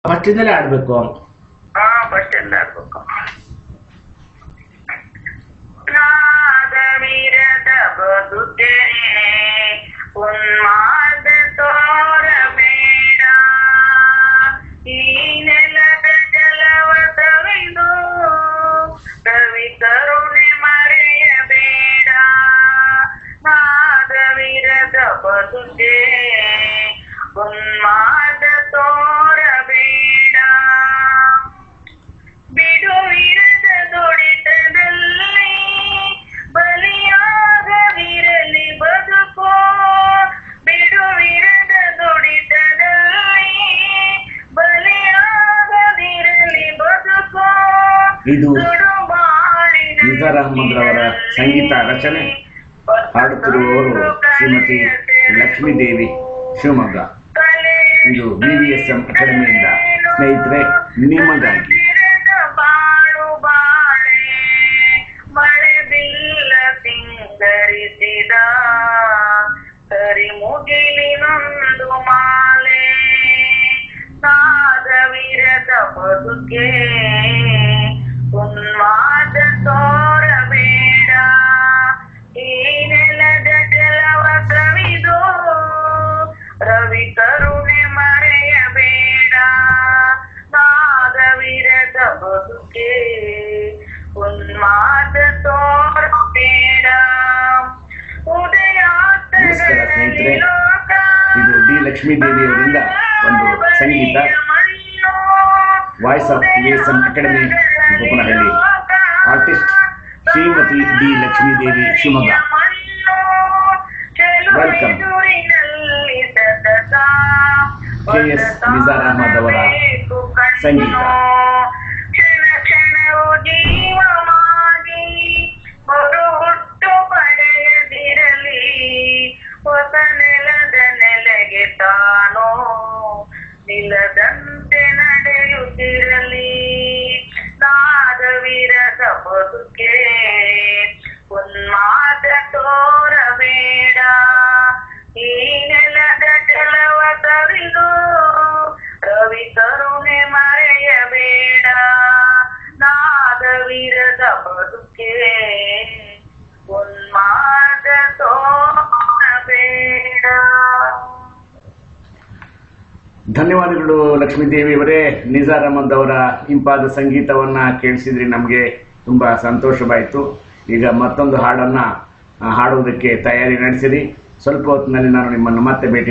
ಫಸ್ಟಿಂದಲೇ ಆಡ್ಬೇಕು. ಫಸ್ಟಿಂದ ಆಡ್ಬೇಕು. ನಾದವೀರದ ಬದುಕೆ ಉನ್ಮಾದ ತೋರಬೇಡ, ಈ ನೆಲದ ಜಲವ ಸವಿದು ಕವಿ ಕರುಣೆ ಮರೆಯಬೇಡ. ನಾದವೀರದ ಬದುಕೆ ಉನ್ಮಾದ ತೋರಬೇಡ, ಬಿಡುವಿರದ ದುಡಿತದಲ್ಲಿ ಬಲಿಯಾಗದಿರಲಿ ಬದುಕೋ, ಬಿಡುವಿರದ ದುಡಿತದಲ್ಲಿ ಬಲಿಯಾಗದಿರಲಿ ಬದುಕೋ. ಇದು ನಿಸಾರ್ ಅಹಮದ್ ರವರ ಸಂಗೀತ ರಚನೆ. ಹಾಡುತ್ತಿರುವವರು ಶ್ರೀಮತಿ ಲಕ್ಷ್ಮೀದೇವಿ, ಶಿವಮೊಗ್ಗ. ಇದು BVSM ಅಕಾಡೆಮಿಯಿಂದ ಸ್ನೇಹಿತರೆ ನಿಮಗಾಗಿ. ಬಾಳು ಬಾಳೆ ಮಳೆ ಬಿಲ್ಲ ಸಿಂಗರಿಸಿದ ಸರಿ ಮುಗಿಲಿನೊಂದು ಮಾಲೆ, ನಾದವೀರದ ಬದುಕೆ ಉನ್ಮಾದ ತೋರಬೇಡ, ಈ ನೆಲದ ಜಲವ ಕವಿದು ರವಿ ಕರುಣೆ ಮರೆಯಬೇಡ. ನಾದವೀರದ ಬದುಕೆ ಉನ್ಮಾದ ತೋರಬೇಡ, ನಮಸ್ಕಾರ ಸ್ನೇಹಿತರೆ, ಇದು ಡಿ ಲಕ್ಷ್ಮೀದೇವಿಯವರಿಂದ ಒಂದು ಸಂಗೀತ. Voice of VSM academy, Gopanahalli. Artist Shrimati D Lakshmidevi, Shivamogga. Welcome. KS Nisar Ahmed ಅವರ ಸಂಗೀತ. ಕ್ಷಣ ಕ್ಷಣವು ಜೀವವಾಗಿ ಮರು ಹುಟ್ಟು ಪಡೆಯದಿರಲಿ, ಹೊಸ ನೆಲದ ನೆಲೆಗೆ ತಾನೋ ನಿಲ್ಲದಂತೆ ನಡೆಯುತ್ತಿರಲಿ. ನಾದವೀರದ ಬದುಕೆ ಉನ್ಮಾದ ತೋರಬೇಡ, ಈ ನೆಲದ ಜಲವ ಕವಿದು ರವಿ ಕರುಣೆ ಮರೆಯಬೇಡ. ನಾದವೀರದ ಬದುಕೆ ಉನ್ಮಾದ ತೋರಬೇಡ. ಧನ್ಯವಾದಗಳು ಲಕ್ಷ್ಮೀದೇವಿಯವರೇ. ನಿಸಾರ್ ಅಹಮದ್ ಅವರ ಇಂಪಾದ ಸಂಗೀತವನ್ನ ಕೇಳಿಸಿದ್ರಿ, ನಮಗೆ ತುಂಬಾ ಸಂತೋಷವಾಯಿತು. ಈಗ ಮತ್ತೊಂದು ಹಾಡನ್ನ ಹಾಡುವುದಕ್ಕೆ ತಯಾರಿ ನಡೆಸಿರಿ. ಸ್ವಲ್ಪ ಹೊತ್ತಿನಲ್ಲಿ ನಾನು ನಿಮ್ಮನ್ನು ಮತ್ತೆ ಭೇಟಿ